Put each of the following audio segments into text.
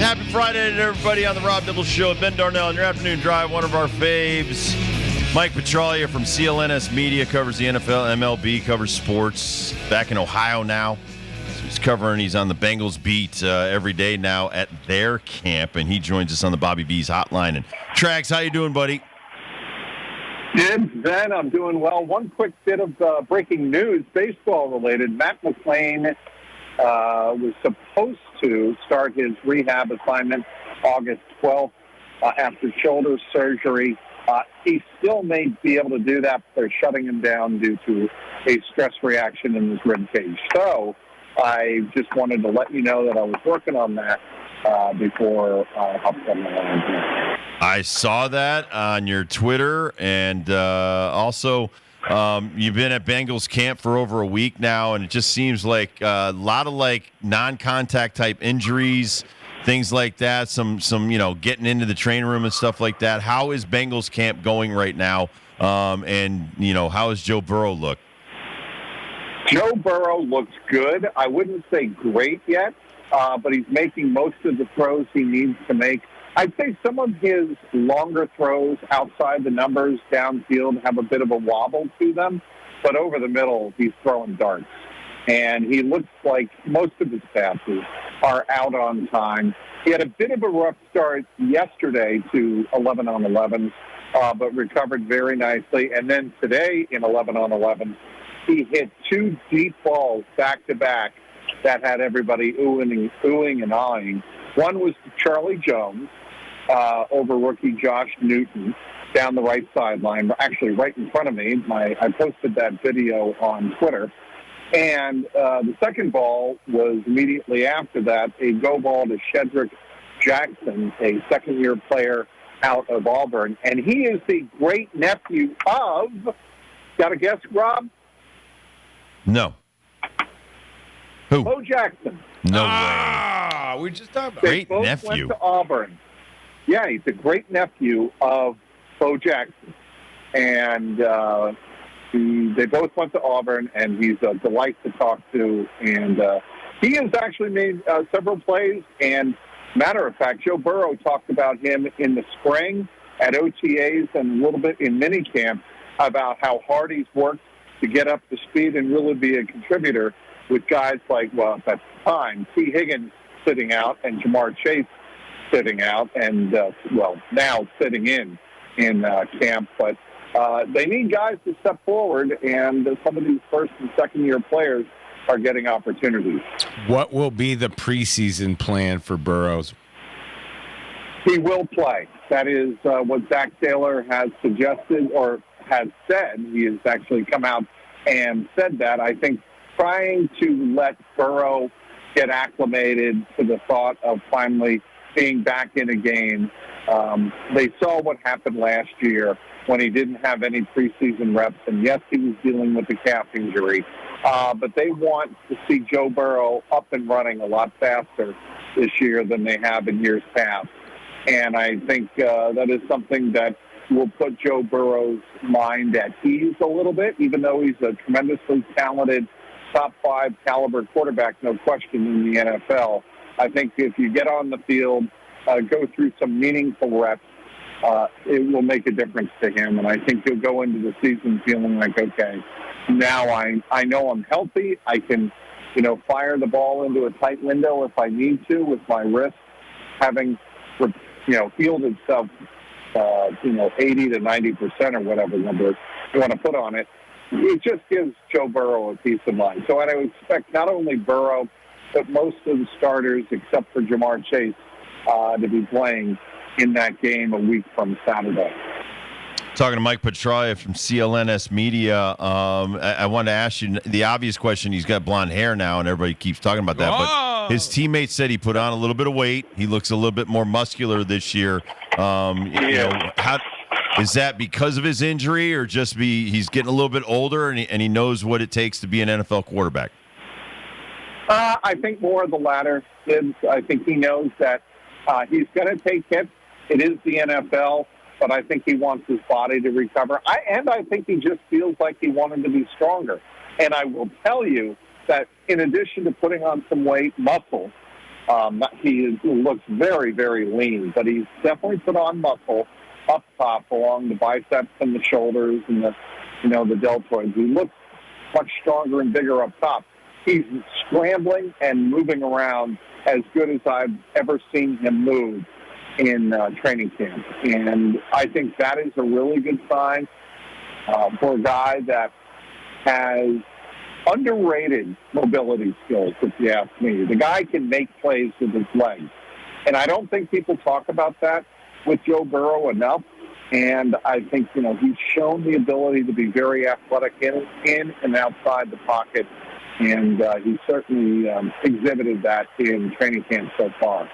Happy Friday to everybody on the Rob Dibble Show. Ben Darnell on your afternoon drive, one of our faves. Mike Petraglia from CLNS Media covers the NFL, MLB, covers sports. Back in Ohio now. So he's on the Bengals beat every day now at their camp, and he joins us on the Bobby V's hotline. And Trags, how you doing, buddy? Good, Ben. I'm doing well. One quick bit of breaking news, baseball related. Matt McClain was supposed to start his rehab assignment August 12th after shoulder surgery. He still may be able to do that, but they're shutting him down due to a stress reaction in his rib cage. So I just wanted to let you know that I was working on that before I hopped on the line here. I saw that on your Twitter, and also you've been at Bengals camp for over a week now, and it just seems like a lot of non-contact type injuries, things like that. Some getting into the training room and stuff like that. How is Bengals camp going right now? And how does Joe Burrow look? Joe Burrow looks good. I wouldn't say great yet, but he's making most of the throws he needs to make. I'd say some of his longer throws outside the numbers downfield have a bit of a wobble to them, but over the middle, he's throwing darts. And he looks like most of his passes are out on time. He had a bit of a rough start yesterday to 11 on 11, but recovered very nicely. And then today in 11 on 11, he hit two deep balls back-to-back that had everybody oohing and ahhing. One was to Charlie Jones over rookie Josh Newton down the right sideline, actually right in front of me. I posted that video on Twitter. And the second ball was immediately after that, a go ball to Shedrick Jackson, a second-year player out of Auburn. And he is the great-nephew of, got a guess, Rob? No. Who? Bo Jackson. No way. We just talked about They both nephew. went to Auburn. Yeah, he's a great-nephew of Bo Jackson. And they both went to Auburn, and he's a delight to talk to. And he has actually made several plays. And matter of fact, Joe Burrow talked about him in the spring at OTAs and a little bit in minicamp about how hard he's worked to get up to speed and really be a contributor with guys like, well, at that time, T. Higgins sitting out and Jamar Chase sitting out and, now sitting in camp. But they need guys to step forward, and some of these first and second-year players are getting opportunities. What will be the preseason plan for Burrows? He will play. That is what Zach Taylor has suggested or has said. He has actually come out and said that. I think trying to let Burrow get acclimated to the thought of finally being back in a game. They saw what happened last year when he didn't have any preseason reps, and yes, he was dealing with the calf injury. But they want to see Joe Burrow up and running a lot faster this year than they have in years past. And I think that is something that will put Joe Burrow's mind at ease a little bit, even though he's a tremendously talented top 5 caliber quarterback, no question, in the NFL. I think if you get on the field, go through some meaningful reps, it will make a difference to him. And I think he'll go into the season feeling like, okay, now I know I'm healthy. I can, fire the ball into a tight window if I need to with my wrist having, healed itself, 80 to 90% or whatever number you want to put on it. It just gives Joe Burrow a peace of mind. So I would expect not only Burrow, but most of the starters, except for Jamar Chase, to be playing in that game a week from Saturday. Talking to Mike Petraglia from CLNS Media. I wanted to ask you the obvious question. He's got blonde hair now, and everybody keeps talking about that. Whoa. But his teammates said he put on a little bit of weight. He looks a little bit more muscular this year. How is that because of his injury, or just he's getting a little bit older and he knows what it takes to be an NFL quarterback? I think more of the latter. I think he knows that he's going to take hits. It is the NFL, but I think he wants his body to recover. I think he just feels like he wanted to be stronger. And I will tell you that in addition to putting on some weight, muscle, Looks very, very lean, but he's definitely put on muscle up top along the biceps and the shoulders and the deltoids. He looks much stronger and bigger up top. He's scrambling and moving around as good as I've ever seen him move in training camp. And I think that is a really good sign for a guy that has underrated mobility skills, if you ask me. The guy can make plays with his legs. And I don't think people talk about that with Joe Burrow enough. And I think, he's shown the ability to be very athletic in and outside the pocket. And he certainly exhibited that in training camp so far.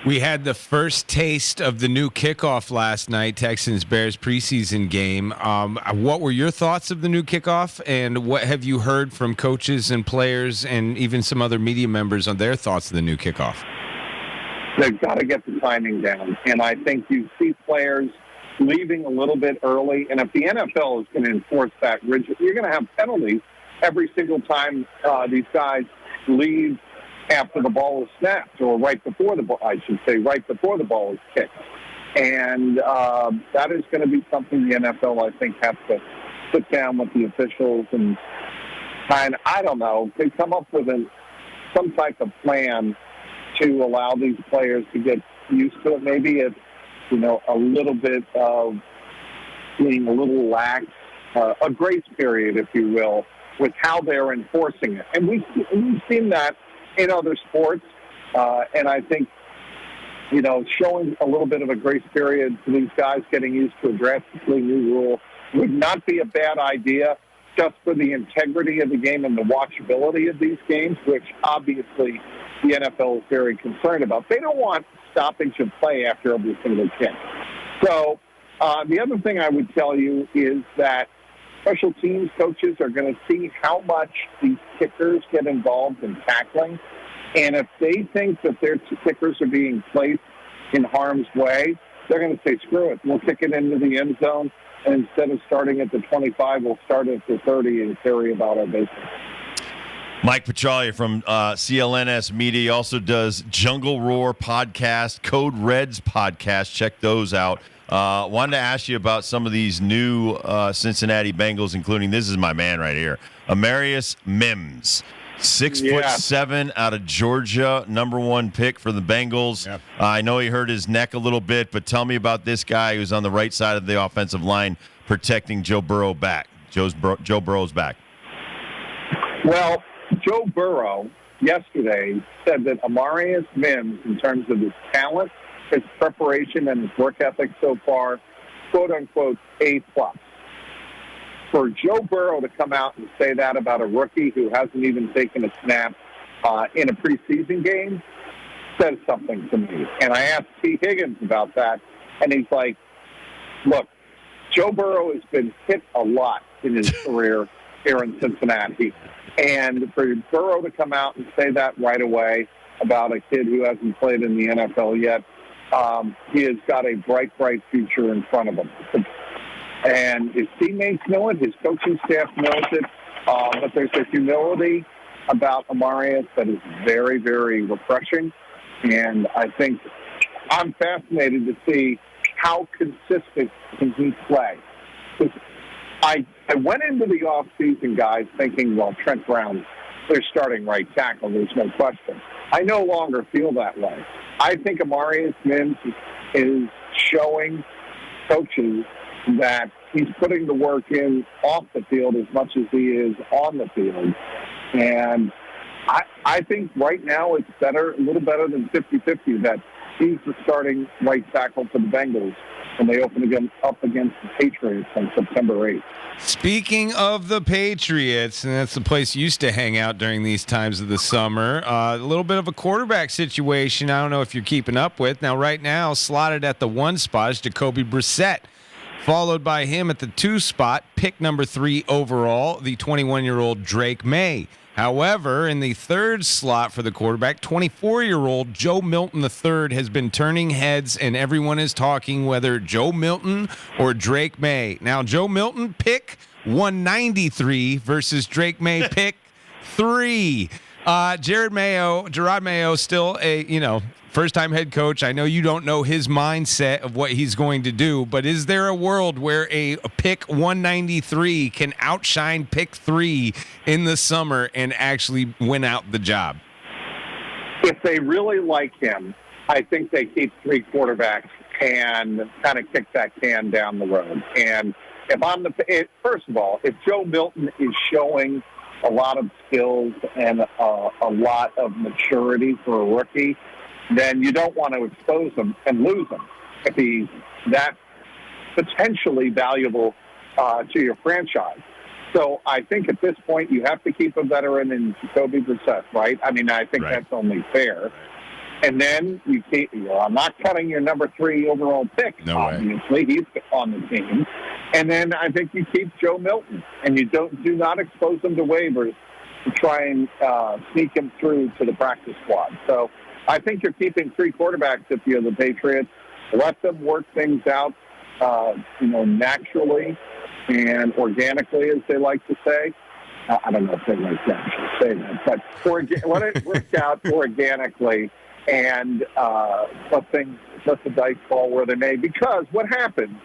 We had the first taste of the new kickoff last night, Texans-Bears preseason game. What were your thoughts of the new kickoff, and what have you heard from coaches and players and even some other media members on their thoughts of the new kickoff? They've got to get the timing down, and I think you see players leaving a little bit early, and if the NFL is going to enforce that rigid, you're going to have penalties every single time these guys leave after the ball is snapped, or right before the ball is kicked. And that is going to be something the NFL, I think, has to sit down with the officials and I don't know, they come up with some type of plan to allow these players to get used to it. Maybe it's, a little bit of being a little lax, a grace period, if you will, with how they're enforcing it. And we've seen that in other sports, and I think, showing a little bit of a grace period to these guys getting used to a drastically new rule would not be a bad idea, just for the integrity of the game and the watchability of these games, which obviously the NFL is very concerned about. They don't want stoppage of play after every single kick. So the other thing I would tell you is that special teams coaches are going to see how much these kickers get involved in tackling. And if they think that their kickers are being placed in harm's way, they're going to say, screw it. We'll kick it into the end zone. And instead of starting at the 25, we'll start at the 30 and carry about our business. Mike Petraglia from CLNS Media. He also does Jungle Roar podcast, Code Reds podcast. Check those out. Wanted to ask you about some of these new Cincinnati Bengals, including, this is my man right here, Amarius Mims, 6'7" out of Georgia, number 1 pick for the Bengals. Yep. I know he hurt his neck a little bit, but tell me about this guy who's on the right side of the offensive line protecting Joe Burrow back. Joe Burrow's back. Well, Joe Burrow yesterday said that Amarius Mims, in terms of his talent, his preparation, and his work ethic so far, quote-unquote, A+. For Joe Burrow to come out and say that about a rookie who hasn't even taken a snap in a preseason game says something to me. And I asked T. Higgins about that, and he's like, look, Joe Burrow has been hit a lot in his career here in Cincinnati. And for Burrow to come out and say that right away about a kid who hasn't played in the NFL yet, he has got a bright future in front of him. And his teammates know it, his coaching staff knows it, but there's a humility about Amarius that is very, very refreshing. And I think I'm fascinated to see how consistent can he play. I went into the offseason, guys, thinking, well, Trent Brown's their starting right tackle, there's no question. I no longer feel that way. I think Amarius Mims is showing coaches that he's putting the work in off the field as much as he is on the field. And I think right now it's a little better than 50-50 that he's the starting right tackle for the Bengals when they open up against the Patriots on September 8th. Speaking of the Patriots, and that's the place you used to hang out during these times of the summer, a little bit of a quarterback situation I don't know if you're keeping up with. Now, right now, slotted at the 1 spot is Jacoby Brissett, followed by him at the 2 spot, pick number 3 overall, the 21-year-old Drake May. However, in the 3rd slot for the quarterback, 24-year-old Joe Milton III has been turning heads, and everyone is talking whether Joe Milton or Drake May. Now, Joe Milton, pick 193 versus Drake May, pick 3. Gerard Mayo, still a first-time head coach. I know you don't know his mindset of what he's going to do, but is there a world where a pick 193 can outshine pick 3 in the summer and actually win out the job? If they really like him, I think they keep 3 quarterbacks and kind of kick that can down the road. And first of all, if Joe Milton is showing a lot of skills and a lot of maturity for a rookie, then you don't want to expose him and lose him if he's that potentially valuable to your franchise. So I think at this point you have to keep a veteran in Jacoby Brissett, right? I mean, I think that's only fair. And then I'm not cutting your number 3 overall pick, obviously. He's on the team. And then I think you keep Joe Milton, and you do not expose him to waivers to try and sneak him through to the practice squad. So I think you're keeping 3 quarterbacks if you're the Patriots. Let them work things out, naturally and organically, as they like to say. I don't know if they like to actually say that, but let it work out organically and let the dice fall where they may. Because what happens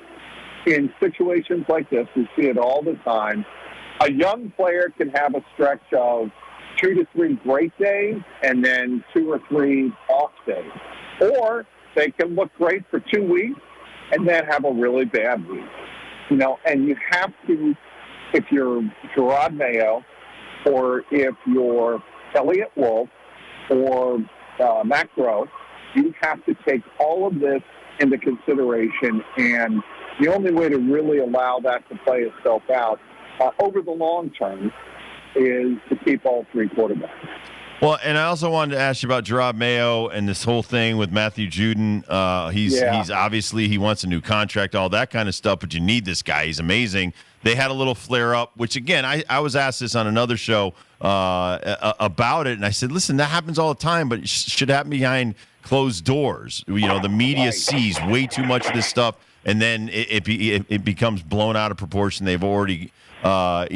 in situations like this, we see it all the time, a young player can have a stretch of 2 to 3 great days and then 2 or 3 off days. Or they can look great for 2 weeks and then have a really bad week. And you have to, if you're Gerard Mayo or if you're Elliott Wolf or Matt Groh, you have to take all of this into consideration, and the only way to really allow that to play itself out over the long term is to keep all 3 quarterbacks. Well, and I also wanted to ask you about Gerard Mayo and this whole thing with Matthew Judon. He's obviously, he wants a new contract, all that kind of stuff, but you need this guy. He's amazing. They had a little flare-up, which, again, I was asked this on another show about it, and I said, listen, that happens all the time, but it should happen behind closed doors. The media sees way too much of this stuff, and then it becomes blown out of proportion. They've already, got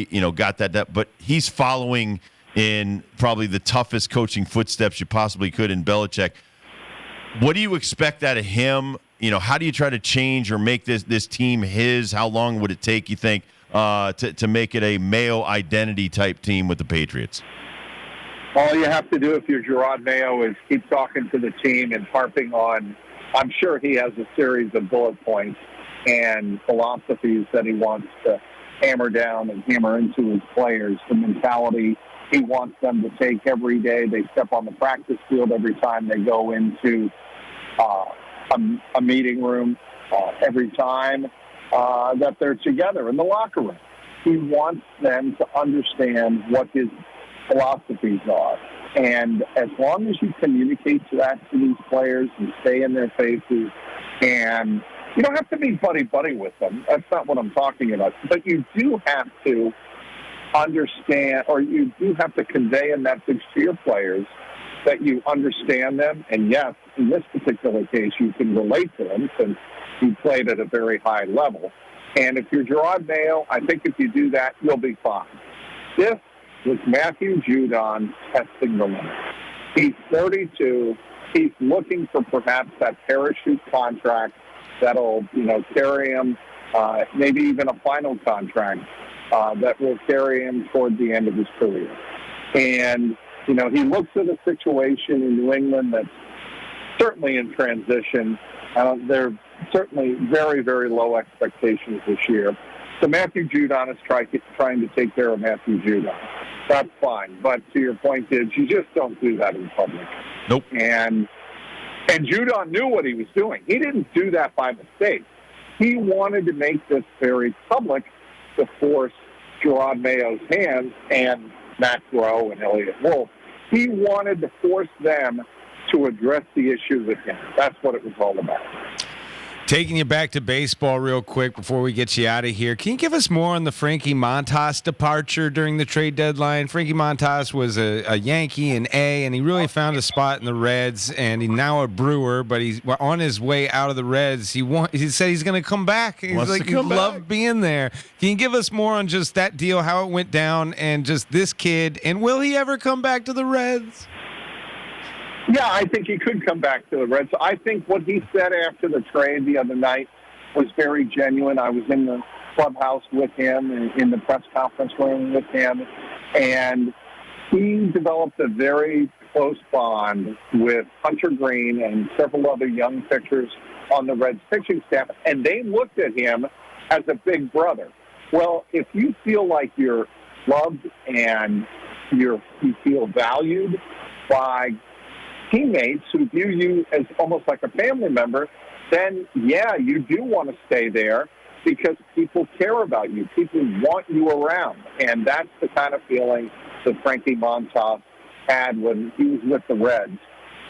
that. But he's following in probably the toughest coaching footsteps you possibly could in Belichick. What do you expect out of him? How do you try to change or make this team his? How long would it take, you think, to make it a Mayo identity type team with the Patriots? All you have to do if you're Gerard Mayo is keep talking to the team and harping on, I'm sure he has a series of bullet points and philosophies that he wants to hammer down and hammer into his players, the mentality he wants them to take every day they step on the practice field, every time they go into a meeting room, every time that they're together in the locker room. He wants them to understand what his philosophies are. And as long as you communicate that to these players and stay in their faces, and you don't have to be buddy-buddy with them. That's not what I'm talking about. But you do have to understand, or you do have to convey a message to your players that you understand them. And yes, in this particular case, you can relate to them since you played at a very high level. And if you're Gerard Mayo, I think if you do that, you'll be fine. This was Matthew Judon testing the limit. He's 32. He's looking for perhaps that parachute contract that'll, carry him, maybe even a final contract that will carry him toward the end of his career. And, he looks at a situation in New England that's certainly in transition. They're certainly very, very low expectations this year. So Matthew Judon is trying to take care of Matthew Judon. That's fine. But to your point is, you just don't do that in public. Nope. And Judon knew what he was doing. He didn't do that by mistake. He wanted to make this very public to force Gerard Mayo's hands and Matt Groh and Elliott Wolf. He wanted to force them to address the issue with him. That's what it was all about. Taking you back to baseball real quick before we get you out of here. Can you give us more on the Frankie Montas departure during the trade deadline? Frankie Montas was a Yankee in A, and he really found a spot in the Reds, and he's now a Brewer, but he's on his way out of the Reds. He said he's going to come back. He's like, he loved being there. Can you give us more on just that deal, how it went down, and just this kid, and will he ever come back to the Reds? Yeah, I think he could come back to the Reds. I think what he said after the trade the other night was very genuine. I was in the clubhouse with him, in the press conference room with him, and he developed a very close bond with Hunter Green and several other young pitchers on the Reds pitching staff, and they looked at him as a big brother. Well, if you feel like you're loved and you feel valued by teammates who view you as almost like a family member, then, yeah, you do want to stay there because people care about you. People want you around. And that's the kind of feeling that Frankie Montas had when he was with the Reds.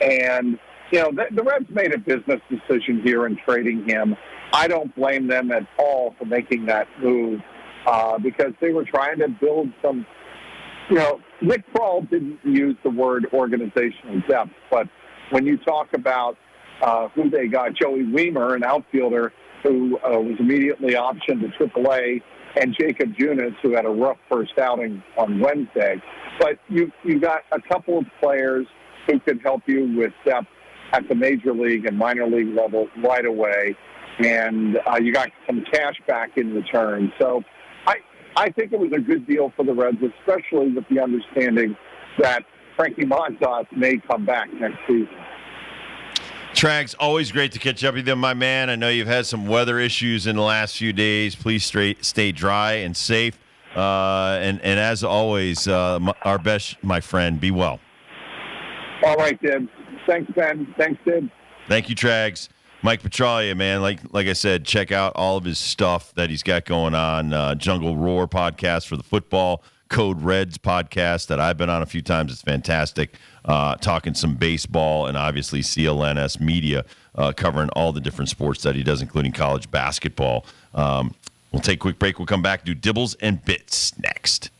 And, you know, the Reds made a business decision here in trading him. I don't blame them at all for making that move because they were trying to build some. You know, Nick Kroll didn't use the word organizational depth, but when you talk about who they got, Joey Weimer, an outfielder who was immediately optioned to AAA, and Jacob Junis, who had a rough first outing on Wednesday. But you got a couple of players who could help you with depth at the major league and minor league level right away, and you got some cash back in return. So I think it was a good deal for the Reds, especially with the understanding that Frankie Montas may come back next season. Trags, always great to catch up with you, my man. I know you've had some weather issues in the last few days. Please stay dry and safe. And as always, our best, my friend. Be well. All right, Dib. Thanks, Ben. Thanks, Dib. Thank you, Trags. Mike Petraglia, man, like I said, check out all of his stuff that he's got going on. Jungle Roar podcast for the football, Code Reds podcast that I've been on a few times. It's fantastic. Talking some baseball and obviously CLNS media, covering all the different sports that he does, including college basketball. We'll take a quick break. We'll come back and do Dibbles and Bits next.